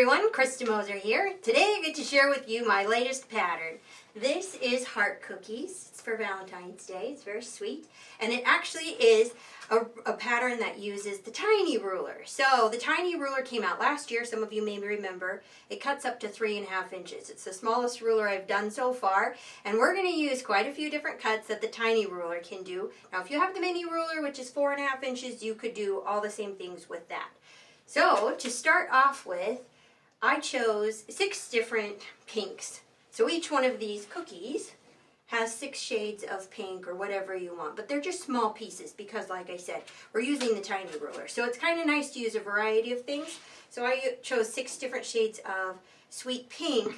everyone, Krista Moser here. Today I get to share with you my latest pattern. This is heart cookies. It's for Valentine's Day. It's very sweet. And it actually is a pattern that uses the tiny ruler. So the tiny ruler came out last year. Some of you may remember. It cuts up to 3.5 inches. It's the smallest ruler I've done so far. And we're going to use quite a few different cuts that the tiny ruler can do. Now if you have the mini ruler, which is 4.5 inches, you could do all the same things with that. So to start off with, I chose 6 different pinks. So each one of these cookies has 6 shades of pink or whatever you want, but they're just small pieces because, like I said, we're using the tiny ruler. So it's kind of nice to use a variety of things. So I chose 6 different shades of sweet pink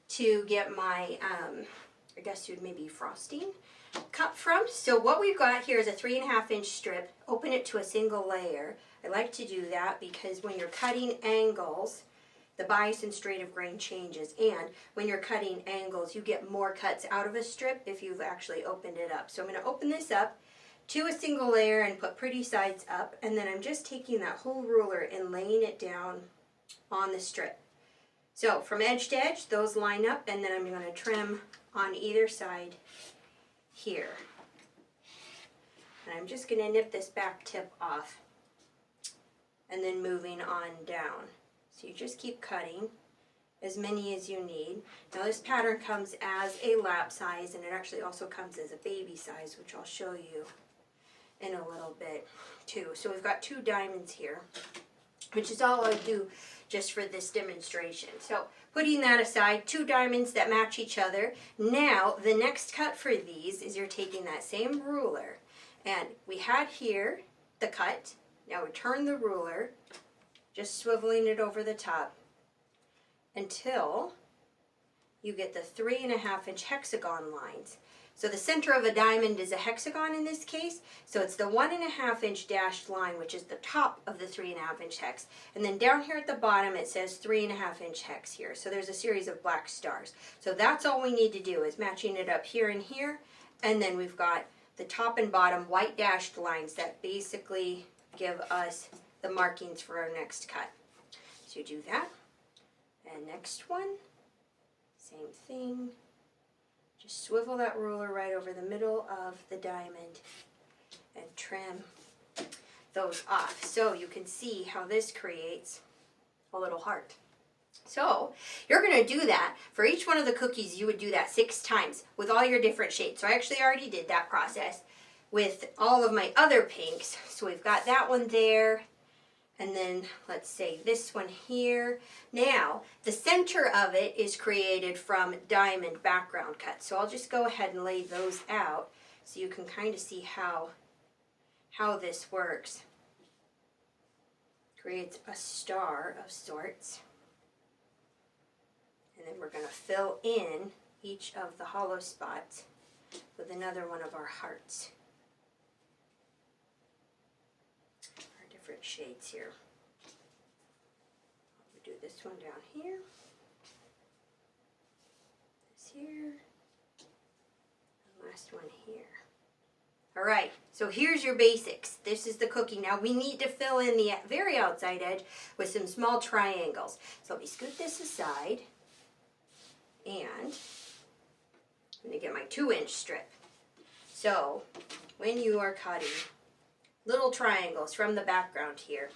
to get my, I guess you'd maybe frosting cut from. So what we've got here is a 3.5 inch strip. Open it to a single layer. I like to do that because when you're cutting angles, the bias and straight of grain changes, and when you're cutting angles, you get more cuts out of a strip if you've actually opened it up. So I'm going to open this up to a single layer and put pretty sides up, and then I'm just taking that whole ruler and laying it down on the strip. So from edge to edge, those line up, and then I'm going to trim on either side here. And I'm just going to nip this back tip off and then moving on down. So you just keep cutting as many as you need. Now this pattern comes as a lap size, and it actually also comes as a baby size, which I'll show you in a little bit too. So we've got 2 diamonds here, which is all I do just for this demonstration. So putting that aside, 2 diamonds that match each other. Now the next cut for these is you're taking that same ruler, and we had here the cut. Now we turn the ruler, just swiveling it over the top until you get the 3.5 inch hexagon lines. So the center of a diamond is a hexagon in this case, so it's the 1.5 inch dashed line, which is the top of the 3.5 inch hex. And then down here at the bottom it says 3.5 inch hex here. So there's a series of black stars. So that's all we need to do is matching it up here and here, and then we've got the top and bottom white dashed lines that basically give us the markings for our next cut. So you do that, and next one, same thing. Just swivel that ruler right over the middle of the diamond and trim those off. So you can see how this creates a little heart. So you're going to do that for each one of the cookies. You would do that 6 times with all your different shades. So I actually already did that process with all of my other pinks. So we've got that one there, and then let's say this one here. Now the center of it is created from diamond background cuts. So I'll just go ahead and lay those out so you can kind of see how this works. Creates a star of sorts. And then we're going to fill in each of the hollow spots with another one of our hearts. Our different shades here. We'll do this one down here. This here. And last one here. Alright, so here's your basics. This is the cookie. Now we need to fill in the very outside edge with some small triangles. So let me scoot this aside. And I'm going to get my 2 inch strip. So when you are cutting little triangles from the background here,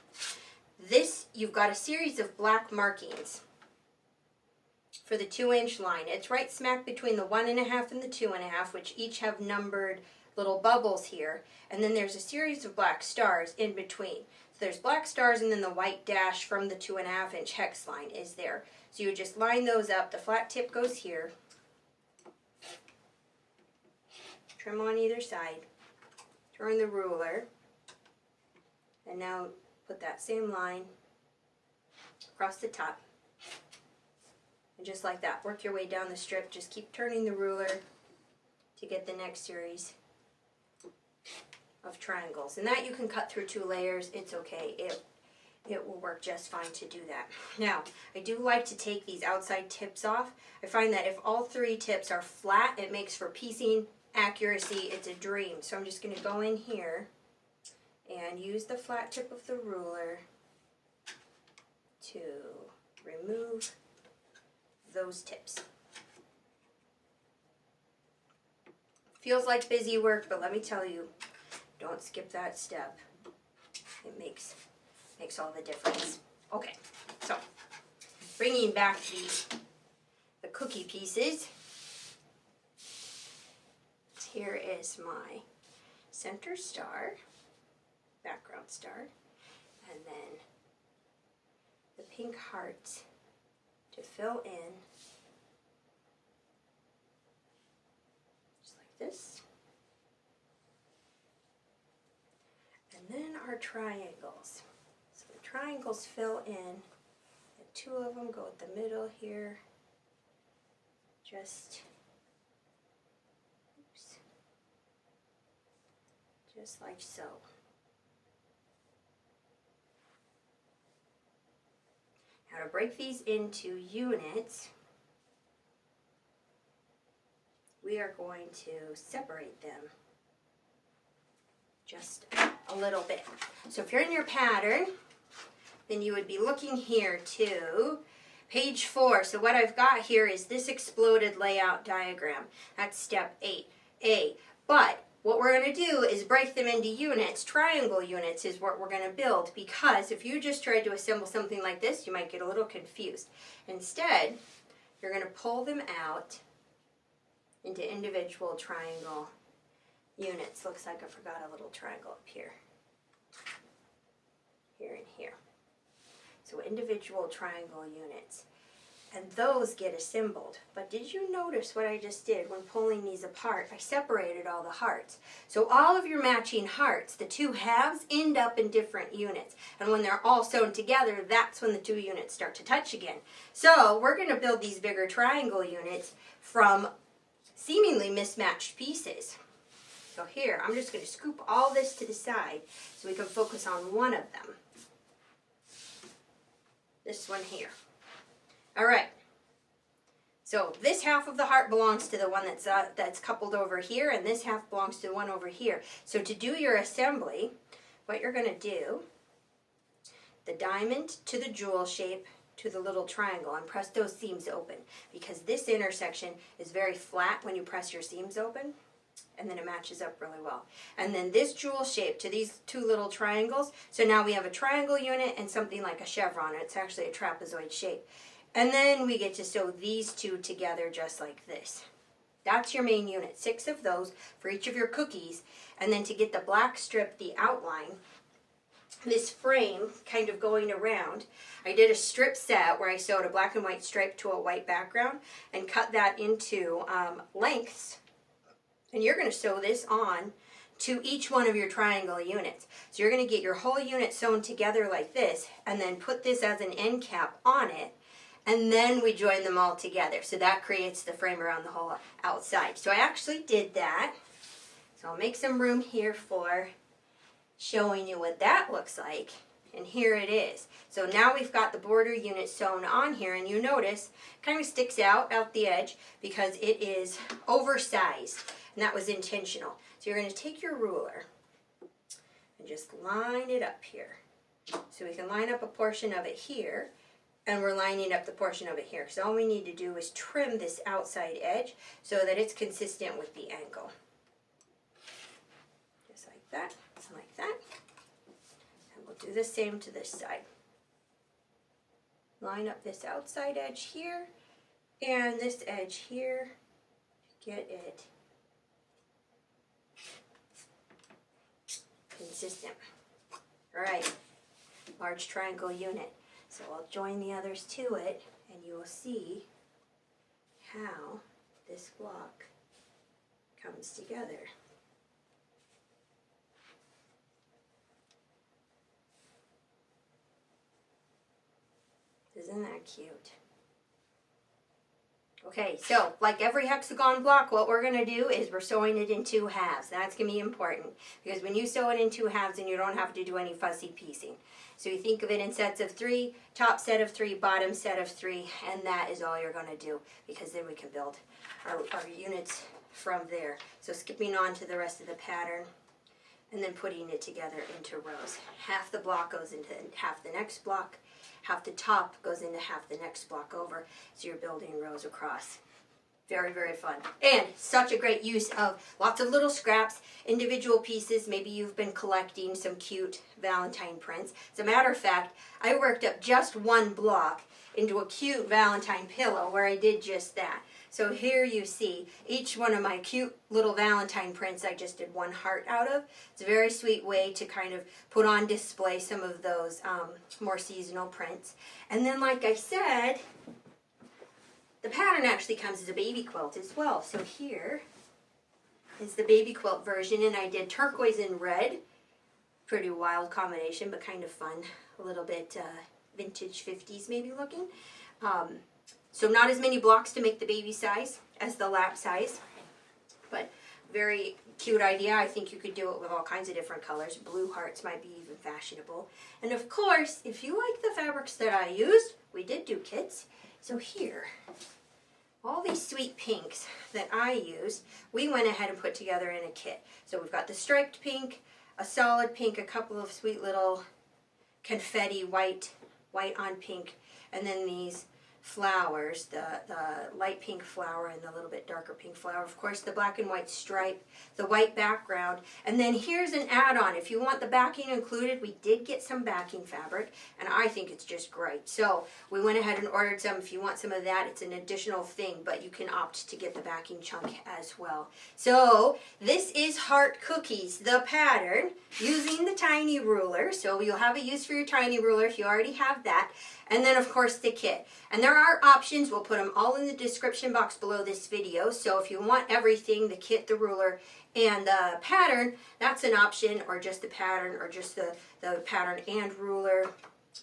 you've got a series of black markings for the 2 inch line. It's right smack between the 1.5 and the 2.5, which each have numbered little bubbles here. And then there's a series of black stars in between. So there's black stars, and then the white dash from the 2.5 inch hex line is there. So you just line those up. The flat tip goes here. Trim on either side. Turn the ruler. And now put that same line across the top. And just like that, work your way down the strip. Just keep turning the ruler to get the next series of triangles. And that you can cut through 2 layers. It's okay. It will work just fine to do that. Now, I do like to take these outside tips off. I find that if all 3 tips are flat, it makes for piecing accuracy. It's a dream. So I'm just going to go in here and use the flat tip of the ruler to remove those tips. Feels like busy work, but let me tell you, don't skip that step. It makes all the difference. Okay, so bringing back the cookie pieces. Here is my center star, background star, and then the pink heart to fill in, just like this. And then our triangles. So the triangles fill in, and two of them go at the middle here, just like so. Now to break these into units, we are going to separate them just a little bit. So if you're in your pattern, then you would be looking here to page 4. So what I've got here is this exploded layout diagram. That's step 8A. But what we're going to do is break them into units. Triangle units is what we're going to build, because if you just tried to assemble something like this, you might get a little confused. Instead, you're going to pull them out into individual triangle units. Looks like I forgot a little triangle up here. Here and here. So individual triangle units. And those get assembled. But did you notice what I just did when pulling these apart? I separated all the hearts. So all of your matching hearts, the two halves, end up in different units. And when they're all sewn together, that's when the two units start to touch again. So we're going to build these bigger triangle units from seemingly mismatched pieces. So here, I'm just going to scoop all this to the side so we can focus on one of them. This one here. All right, so this half of the heart belongs to the one that's coupled over here, and this half belongs to the one over here. So to do your assembly, what you're going to do, the diamond to the jewel shape to the little triangle, and press those seams open, because this intersection is very flat when you press your seams open, and then it matches up really well. And then this jewel shape to these two little triangles, so now we have a triangle unit and something like a chevron. It's actually a trapezoid shape. And then we get to sew these two together just like this. That's your main unit, 6 of those for each of your cookies. And then to get the black strip, the outline, this frame kind of going around, I did a strip set where I sewed a black and white stripe to a white background and cut that into lengths. And you're going to sew this on to each one of your triangle units. So you're going to get your whole unit sewn together like this, and then put this as an end cap on it. And then we join them all together. So that creates the frame around the whole outside. So I actually did that. So I'll make some room here for showing you what that looks like. And here it is. So now we've got the border unit sewn on here, and you notice it kind of sticks out the edge because it is oversized. And that was intentional. So you're going to take your ruler and just line it up here. So we can line up a portion of it here. And we're lining up the portion of it here. So all we need to do is trim this outside edge so that it's consistent with the angle. Just like that, and like that. And we'll do the same to this side. Line up this outside edge here and this edge here. Get it consistent. All right, large triangle unit. So I'll join the others to it, and you will see how this block comes together. Isn't that cute? Okay, so like every hexagon block, what we're going to do is we're sewing it in 2 halves. That's going to be important, because when you sew it in 2 halves, then you don't have to do any fussy piecing. So you think of it in sets of 3, top set of 3, bottom set of 3, and that is all you're going to do, because then we can build our units from there. So skipping on to the rest of the pattern, and then putting it together into rows. Half the block goes into half the next block, half the top goes into half the next block over, so you're building rows across. Very, very fun. And such a great use of lots of little scraps, individual pieces. Maybe you've been collecting some cute Valentine prints. As a matter of fact, I worked up just one block into a cute Valentine pillow where I did just that. So here you see each one of my cute little Valentine prints I just did one heart out of. It's a very sweet way to kind of put on display some of those more seasonal prints. And then like I said, the pattern actually comes as a baby quilt as well. So here is the baby quilt version, and I did turquoise and red. Pretty wild combination, but kind of fun. A little bit vintage 50s maybe looking. So not as many blocks to make the baby size as the lap size, but very cute idea. I think you could do it with all kinds of different colors. Blue hearts might be even fashionable. And of course, if you like the fabrics that I used, we did do kits. So here, all these sweet pinks that I used, we went ahead and put together in a kit. So we've got the striped pink, a solid pink, a couple of sweet little confetti white on pink, and then these flowers, the light pink flower and the little bit darker pink flower. Of course, the black and white stripe, the white background. And then here's an add-on. If you want the backing included, we did get some backing fabric, and I think it's just great. So we went ahead and ordered some. If you want some of that, it's an additional thing, but you can opt to get the backing chunk as well. So this is Heart Cookies, the pattern, using the tiny ruler. So you'll have a use for your tiny ruler if you already have that. And then, of course, the kit. And there are options. We'll put them all in the description box below this video. So if you want everything, the kit, the ruler, and the pattern, that's an option, or just the pattern, or just the pattern and ruler,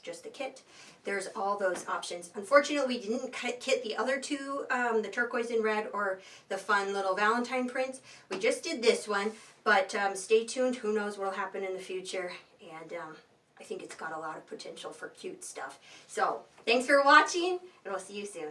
just the kit. There's all those options. Unfortunately, we didn't kit the other two, the turquoise and red or the fun little Valentine prints. We just did this one, but stay tuned. Who knows what will happen in the future. And I think it's got a lot of potential for cute stuff. So, thanks for watching, and we'll see you soon.